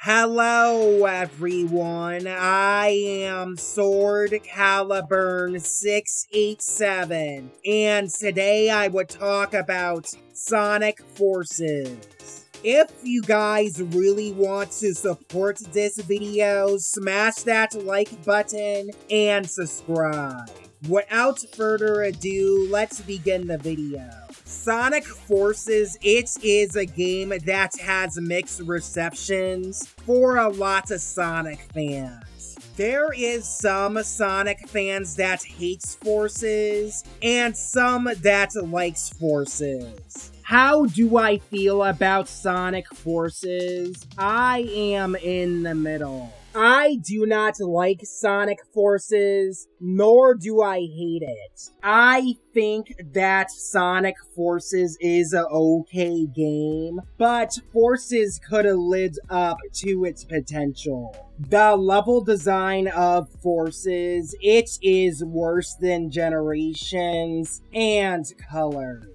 Hello everyone, I am Sword Caliburn 687, and today I would talk about Sonic Forces. If you guys really want to support this video, smash that like button and subscribe. Without further ado, let's begin the video. Sonic Forces, it is a game that has mixed receptions for a lot of Sonic fans. There is some Sonic fans that hates Forces, and some that likes Forces. How do I feel about Sonic Forces? I am in the middle. I do not like Sonic Forces, nor do I hate it. I think that Sonic Forces is an okay game, but Forces could have lived up to its potential. The level design of Forces, it is worse than Generations and Colors.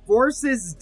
Forces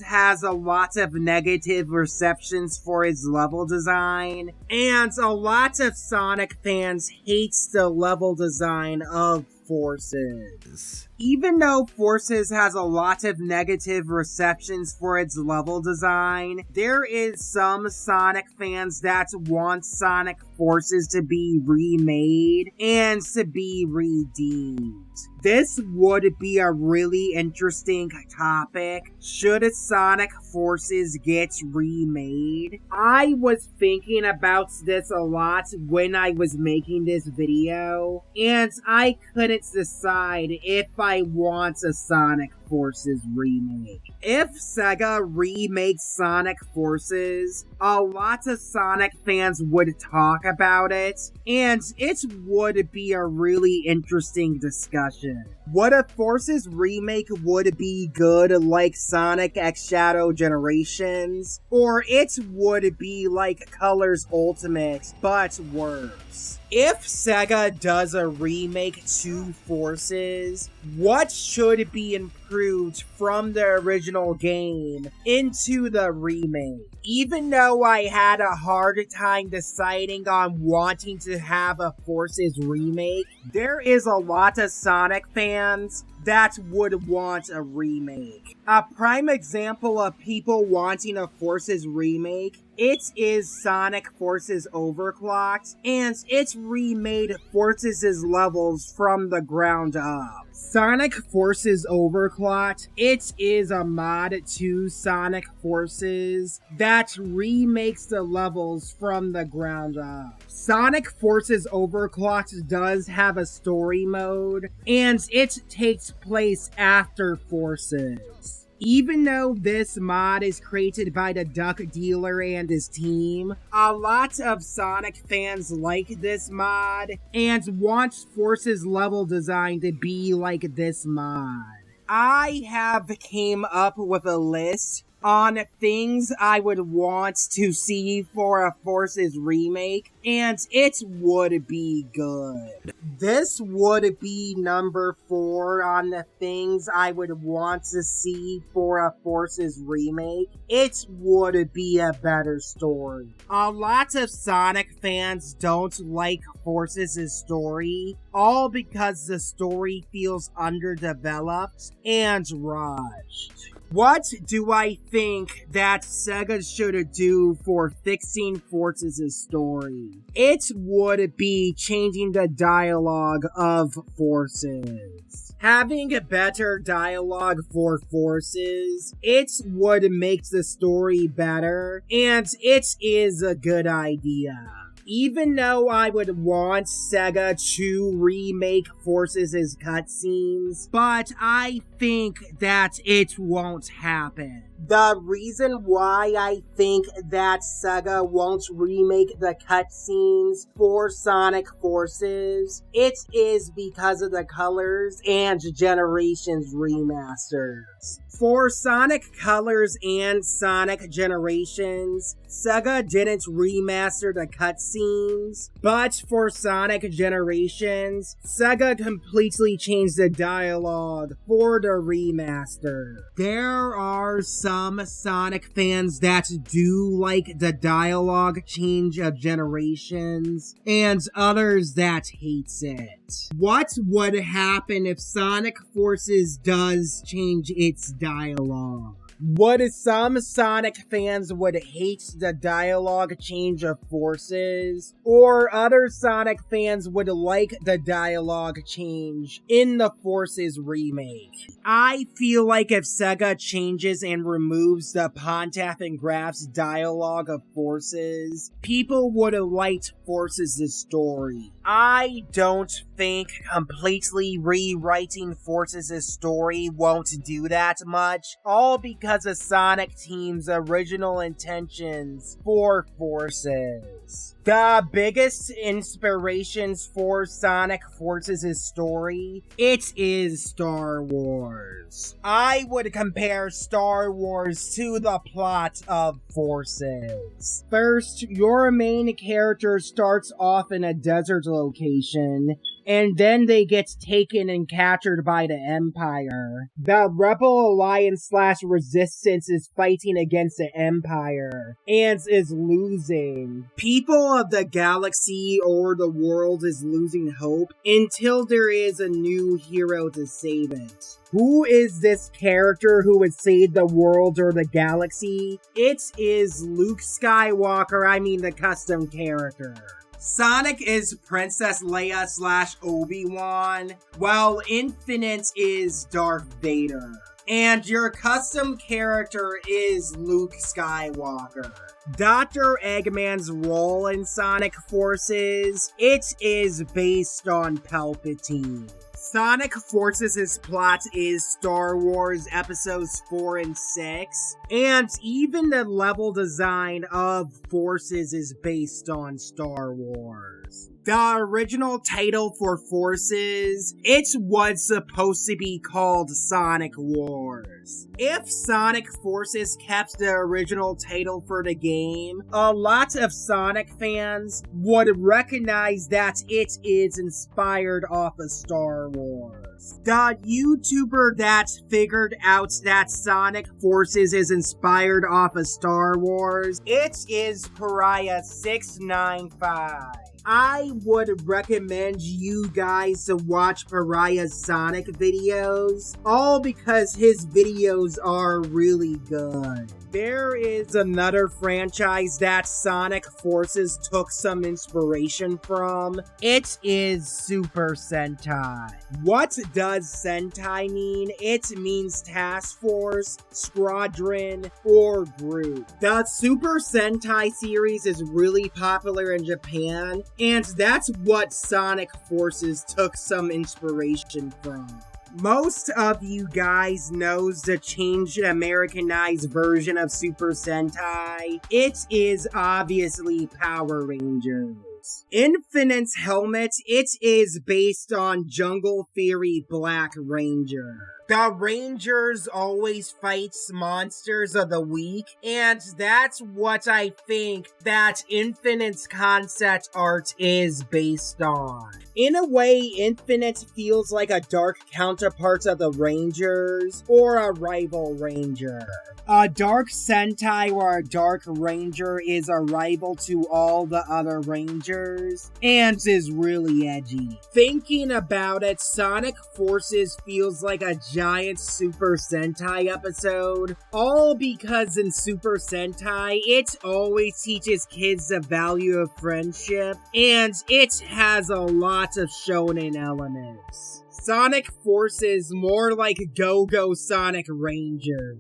has a lot of negative receptions for its level design, and a lot of Sonic fans hates the level design of Forces. Even though Forces has a lot of negative receptions for its level design, there is some Sonic fans that want Sonic Forces to be remade and to be redeemed. This would be a really interesting topic. Should Sonic Forces get remade? I was thinking about this a lot when I was making this video, and I couldn't decide if I want a Sonic Forces remake. If Sega remakes Sonic Forces, a lot of Sonic fans would talk about it, and it would be a really interesting discussion. What if Forces remake would be good like Sonic X Shadow Generations, or it would be like Colors Ultimate, but worse? If Sega does a remake to Forces, what should be improved from the original game into the remake? Even though I had a hard time deciding on wanting to have a Forces remake, there is a lot of Sonic fans that would want a remake. A prime example of people wanting a Forces remake, it is Sonic Forces Overclocked, and it remade Forces' levels from the ground up. Sonic Forces Overclocked, it is a mod to Sonic Forces that remakes the levels from the ground up. Sonic Forces Overclocked does have a story mode, and it takes place after Forces. Even though this mod is created by the Duck Dealer and his team, a lot of Sonic fans like this mod and want Forces level design to be like this mod. I have came up with a list on things I would want to see for a Forces remake, and it would be good. This would be number 4 on the things I would want to see for a Forces remake. It would be a better story. A lot of Sonic fans don't like Forces' story, all because the story feels underdeveloped and rushed. What do I think that Sega should do for fixing Forces' story? It would be changing the dialogue of Forces. Having a better dialogue for Forces, it would make the story better, and it is a good idea. Even though I would want Sega to remake Forces' cutscenes, but I think that it won't happen. The reason why I think that Sega won't remake the cutscenes for Sonic Forces, it is because of the Colors and Generations remasters. For Sonic Colors and Sonic Generations, Sega didn't remaster the cutscenes, but for Sonic Generations, Sega completely changed the dialogue for the remaster. There are some some Sonic fans that do like the dialogue change of generations, and others that hates it. What would happen if Sonic Forces does change its dialogue? Would some Sonic fans would hate the dialogue change of Forces, or other Sonic fans would like the dialogue change in the Forces remake? I feel like if Sega changes and removes the Pontaff and Graph's dialogue of Forces, people would have liked Forces' story. I don't think completely rewriting Forces' story won't do that much, all because of Sonic Team's original intentions for Forces. The biggest inspirations for Sonic Forces' story, it is Star Wars. I would compare Star Wars to the plot of Forces. First, your main character starts off in a desert location, and then they get taken and captured by the Empire. The Rebel Alliance / Resistance is fighting against the Empire, and is losing. People of the galaxy or the world is losing hope until there is a new hero to save it. Who is this character who would save the world or the galaxy? It is Luke Skywalker, the custom character. Sonic is Princess Leia / Obi-Wan, while Infinite is Darth Vader. And your custom character is Luke Skywalker. Dr. Eggman's role in Sonic Forces, it is based on Palpatine. Sonic Forces' plot is Star Wars Episodes 4 and 6, and even the level design of Forces is based on Star Wars. The original title for Forces, it was supposed to be called Sonic Wars. If Sonic Forces kept the original title for the game, a lot of Sonic fans would recognize that it is inspired off of Star Wars. The YouTuber that figured out that Sonic Forces is inspired off of Star Wars, it is Pariah695. I would recommend you guys to watch Pariah's Sonic videos, all because his videos are really good. There is another franchise that Sonic Forces took some inspiration from. It is Super Sentai. What does Sentai mean? It means Task Force, Squadron, or Group. The Super Sentai series is really popular in Japan, and that's what Sonic Forces took some inspiration from. Most of you guys knows the changed Americanized version of Super Sentai. It is obviously Power Rangers. Infinite's helmet, it is based on Jungle Theory Black Ranger. The Rangers always fights monsters of the week, and that's what I think that Infinite's concept art is based on. In a way, Infinite feels like a dark counterpart of the Rangers, or a rival Ranger. A Dark Sentai or a Dark Ranger is a rival to all the other Rangers, and is really edgy. Thinking about it, Sonic Forces feels like a giant Super Sentai episode, all because in Super Sentai, it always teaches kids the value of friendship, and it has a lot of shonen elements. Sonic Forces more like Go-Go Sonic Rangers.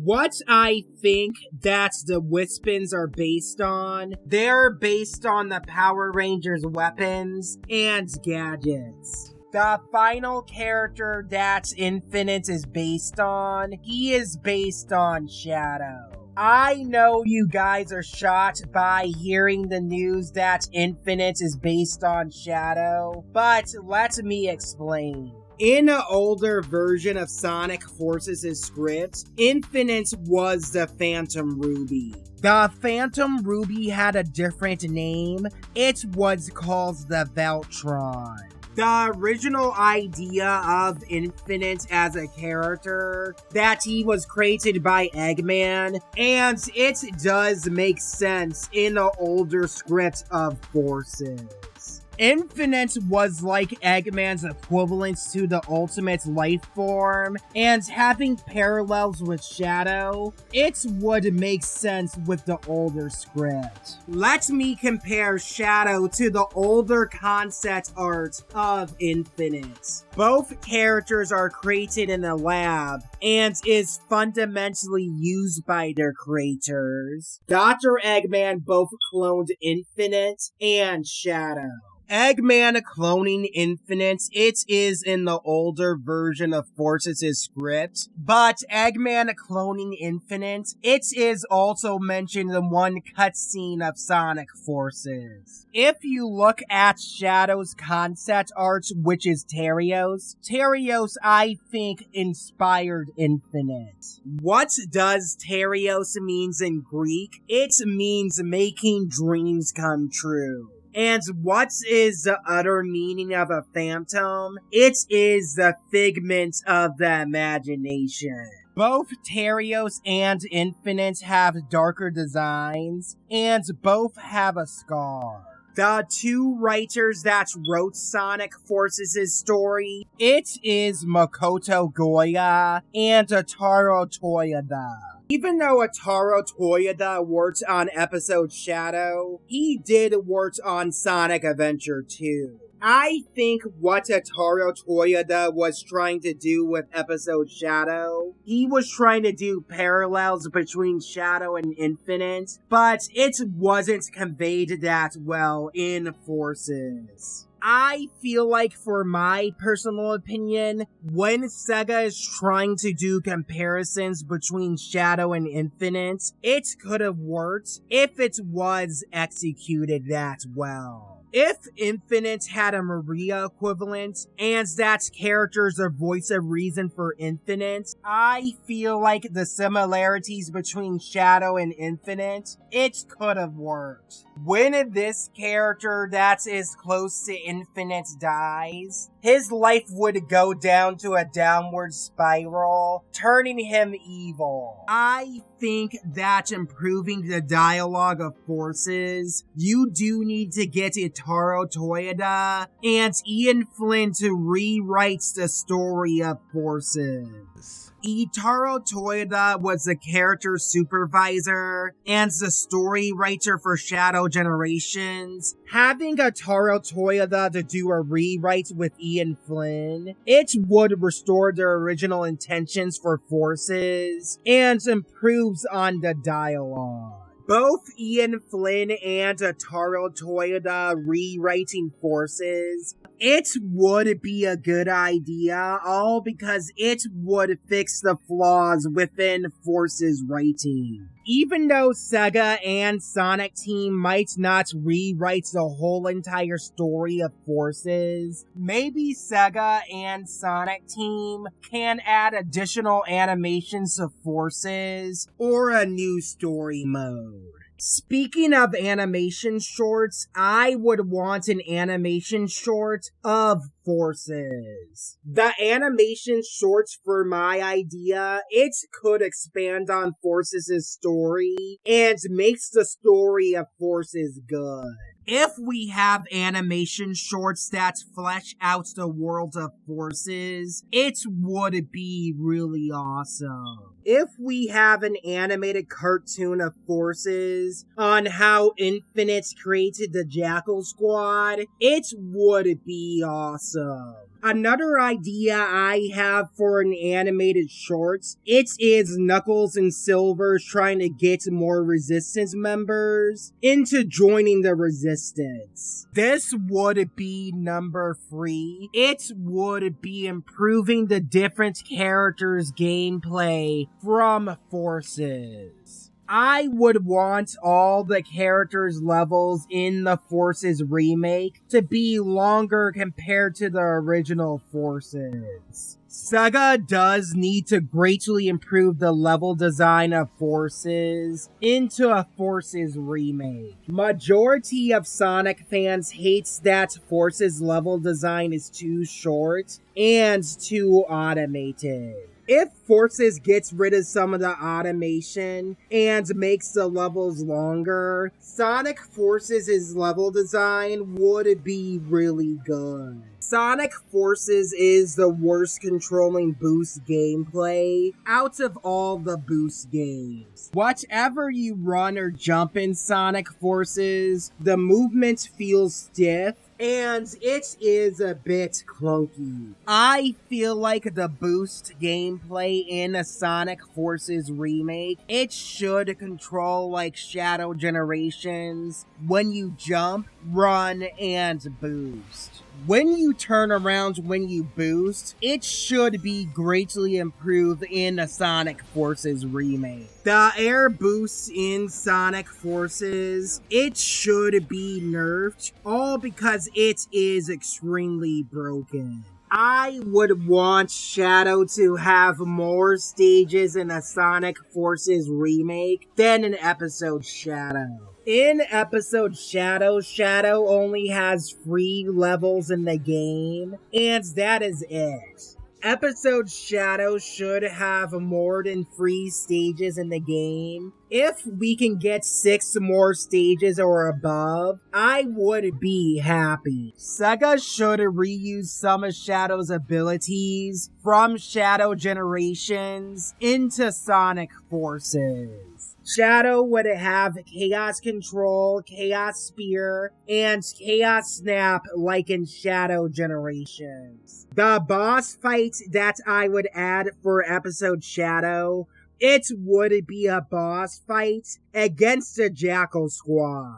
What I think that the Wispons are based on, they're based on the Power Rangers weapons and gadgets. The final character that Infinite is based on, he is based on Shadow. I know you guys are shocked by hearing the news that Infinite is based on Shadow, but let me explain. In an older version of Sonic Forces' script, Infinite was the Phantom Ruby. The Phantom Ruby had a different name. It was called the Veltron. The original idea of Infinite as a character, that he was created by Eggman, and it does make sense in the older script of Forces. Infinite was like Eggman's equivalent to the ultimate life form, and having parallels with Shadow, it would make sense with the older script. Let me compare Shadow to the older concept art of Infinite. Both characters are created in a lab, and is fundamentally used by their creators. Dr. Eggman both cloned Infinite and Shadow. Eggman cloning Infinite, it is in the older version of Forces' script, but Eggman cloning Infinite, it is also mentioned in one cutscene of Sonic Forces. If you look at Shadow's concept art, which is Terios, I think, inspired Infinite. What does Terios means in Greek? It means making dreams come true. And what is the utter meaning of a phantom? It is the figment of the imagination. Both Terios and Infinite have darker designs, and both have a scar. The two writers that wrote Sonic Forces' story, it is Makoto Goya and Ataro Toyoda. Even though Ataro Toyoda worked on episode Shadow, he did work on Sonic Adventure 2. I think what Ataro Toyoda was trying to do with episode Shadow, he was trying to do parallels between Shadow and Infinite, but it wasn't conveyed that well in Forces. I feel like, for my personal opinion, when Sega is trying to do comparisons between Shadow and Infinite, it could have worked if it was executed that well. If Infinite had a Maria equivalent, and that character's a voice of reason for Infinite, I feel like the similarities between Shadow and Infinite, it could have worked. When this character that is close to Infinite dies, his life would go down to a downward spiral, turning him evil. I think that improving the dialogue of Forces, you do need to get Ataro Toyoda and Ian Flynn to rewrite the story of Forces. Ataro Toyoda was the character supervisor and the story writer for Shadow Generations. Having Ataro Toyoda to do a rewrite with Ian Flynn, it would restore their original intentions for Forces and improves on the dialogue. Both Ian Flynn and Ataro Toyoda rewriting Forces, it would be a good idea, all because it would fix the flaws within Forces writing. Even though Sega and Sonic Team might not rewrite the whole entire story of Forces, maybe Sega and Sonic Team can add additional animations to Forces or a new story mode. Speaking of animation shorts, I would want an animation short of Forces. The animation shorts for my idea, it could expand on Forces' story and makes the story of Forces good. If we have animation shorts that flesh out the world of Forces, it would be really awesome. If we have an animated cartoon of Forces on how Infinite created the Jackal Squad, it would be awesome. Another idea I have for an animated short, it is Knuckles and Silver trying to get more Resistance members into joining the Resistance. This would be number 3. It would be improving the different characters' gameplay from Forces. I would want all the characters' levels in the Forces remake to be longer compared to the original Forces. Sega does need to greatly improve the level design of Forces into a Forces remake. Majority of Sonic fans hates that Forces level design is too short and too automated. If Forces gets rid of some of the automation and makes the levels longer, Sonic Forces' level design would be really good. Sonic Forces is the worst controlling boost gameplay out of all the boost games. Whatever you run or jump in Sonic Forces, the movement feels stiff and it is a bit clunky. I feel like the boost gameplay in a Sonic Forces remake, it should control like Shadow Generations when you jump, run, and boost. When you turn around when you boost, it should be greatly improved in a Sonic Forces remake. The air boosts in Sonic Forces, it should be nerfed, all because it is extremely broken. I would want Shadow to have more stages in a Sonic Forces remake than in Episode Shadow. In Episode Shadow, Shadow only has 3 levels in the game, and that is it. Episode Shadow should have more than 3 stages in the game. If we can get 6 more stages or above, I would be happy. Sega should reuse some of Shadow's abilities from Shadow Generations into Sonic Forces. Shadow would have Chaos Control, Chaos Spear, and Chaos Snap like in Shadow Generations. The boss fight that I would add for Episode Shadow, it would be a boss fight against the Jackal Squad.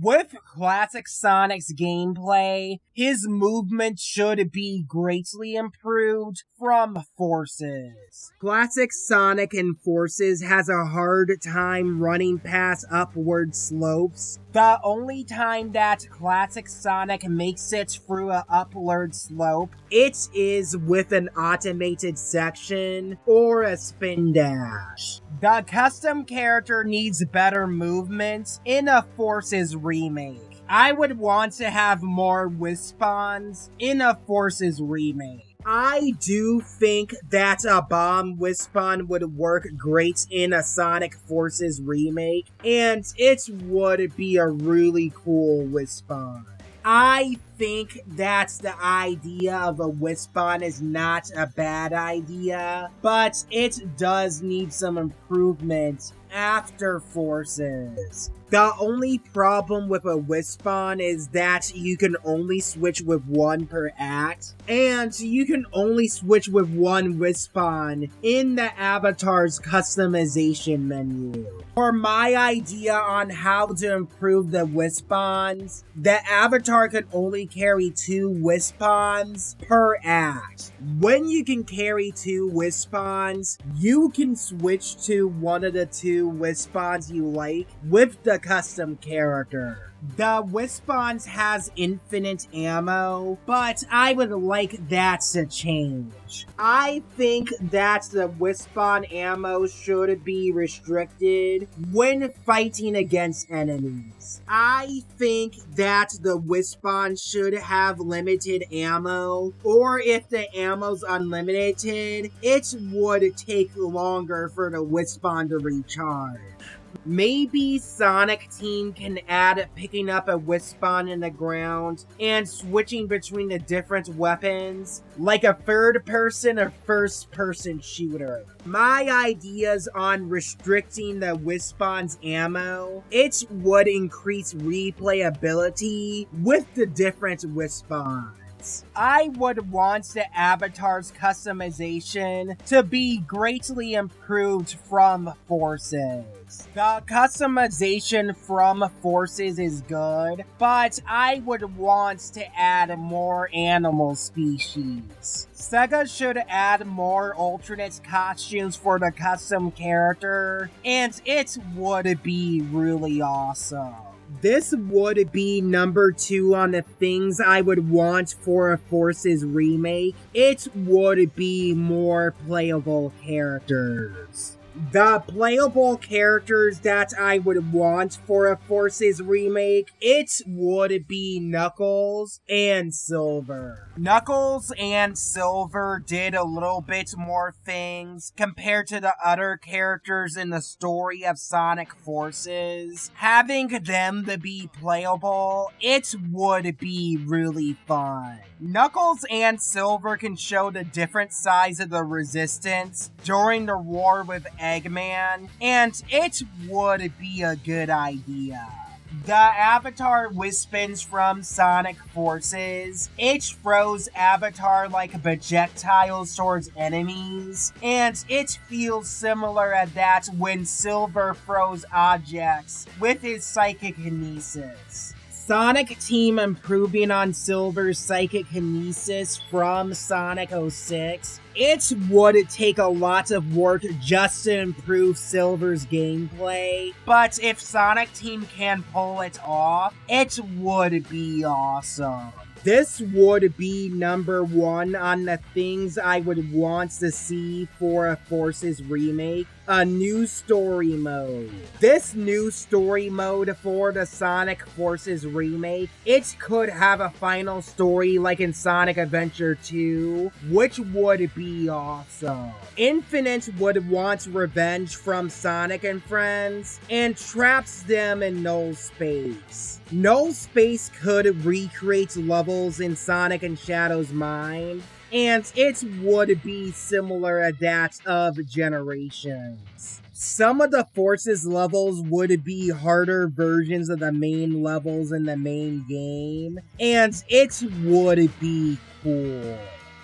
With classic Sonic's gameplay, his movement should be greatly improved from Forces. Classic Sonic in Forces has a hard time running past upward slopes. The only time that classic Sonic makes it through an upward slope, it is with an automated section or a spin dash. The custom character needs better movement in a Forces remake. I would want to have more Wispons in a Forces remake. I do think that a bomb Wispon would work great in a Sonic Forces remake, and it would be a really cool Wispon. I think that the idea of a Wispon is not a bad idea, but it does need some improvement after Forces. The only problem with a Wispon is that you can only switch with one per act, and you can only switch with one Wispon in the avatar's customization menu. For my idea on how to improve the Wispons, the avatar can only carry 2 Wispons per act. When you can carry 2 Wispons, you can switch to one of the 2 Wispons you like with the custom character. The Wispons has infinite ammo, but I would like that to change. I think that the Wispon ammo should be restricted when fighting against enemies. I think that the Wispon should have limited ammo, or if the ammo's unlimited, it would take longer for the Wispon to recharge. Maybe Sonic Team can add picking up a Wispon in the ground and switching between the different weapons, like a third-person or first-person shooter. My ideas on restricting the Wispon's ammo, it would increase replayability with the different Wispons. I would want the avatar's customization to be greatly improved from Forces. The customization from Forces is good, but I would want to add more animal species. Sega should add more alternate costumes for the custom character, and it would be really awesome. This would be number 2 on the things I would want for a Forces remake. It would be more playable characters. The playable characters that I would want for a Forces remake, it would be Knuckles and Silver. Knuckles and Silver did a little bit more things compared to the other characters in the story of Sonic Forces. Having them to be playable, it would be really fun. Knuckles and Silver can show the different sides of the resistance during the war with Eggman, and it would be a good idea. The Avatar Wispons from Sonic Forces, it throws Avatar-like projectiles towards enemies, and it feels similar at that when Silver throws objects with his psychic kinesis. Sonic Team improving on Silver's psychic kinesis from Sonic 06. It would take a lot of work just to improve Silver's gameplay, but if Sonic Team can pull it off, it would be awesome. This would be number 1 on the things I would want to see for a Forces remake. A new story mode. This new story mode for the Sonic Forces remake, it could have a final story like in Sonic Adventure 2, which would be awesome. Infinite would want revenge from Sonic and friends, and traps them in null space. Null space could recreate levels in Sonic and Shadow's mind, and it would be similar to that of Generations. Some of the Forces levels would be harder versions of the main levels in the main game, and it would be cool.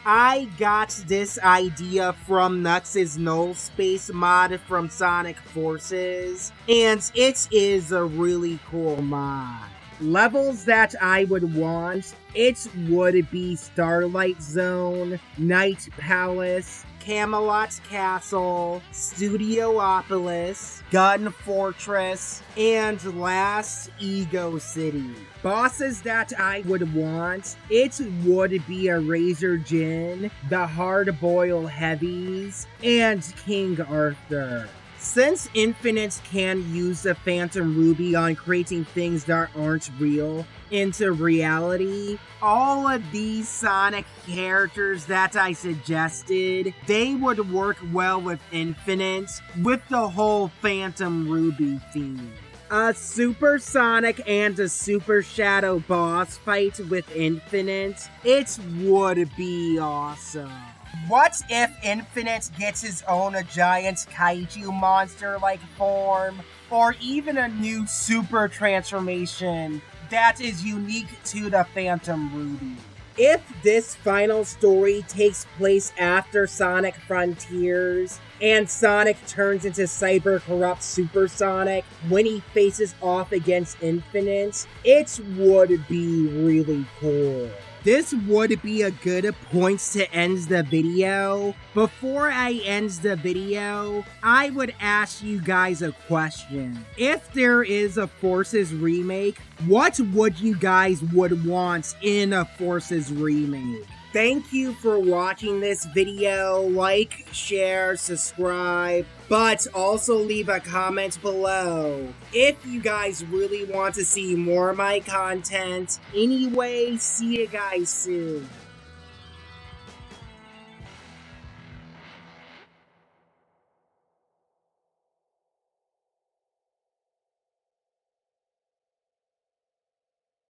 I got this idea from Nuts' Null Space mod from Sonic Forces, and it is a really cool mod. Levels that I would want, it would be Starlight Zone, Night Palace, Camelot Castle, Studiopolis, Gun Fortress, and last, Ego City. Bosses that I would want, it would be a Razor Jin, the Hard Boil Heavies, and King Arthur. Since Infinite can use the Phantom Ruby on creating things that aren't real into reality, all of these Sonic characters that I suggested, they would work well with Infinite with the whole Phantom Ruby theme. A Super Sonic and a Super Shadow boss fight with Infinite, it would be awesome. What if Infinite gets his own giant kaiju monster-like form, or even a new super transformation that is unique to the Phantom Ruby? If this final story takes place after Sonic Frontiers, and Sonic turns into Cyber Corrupt Super Sonic when he faces off against Infinite, it would be really cool. This would be a good point to end the video. Before I end the video, I would ask you guys a question. If there is a Forces remake, what would you guys would want in a Forces remake? Thank you for watching this video. Like, share, subscribe, but also leave a comment below if you guys really want to see more of my content. Anyway, see you guys soon.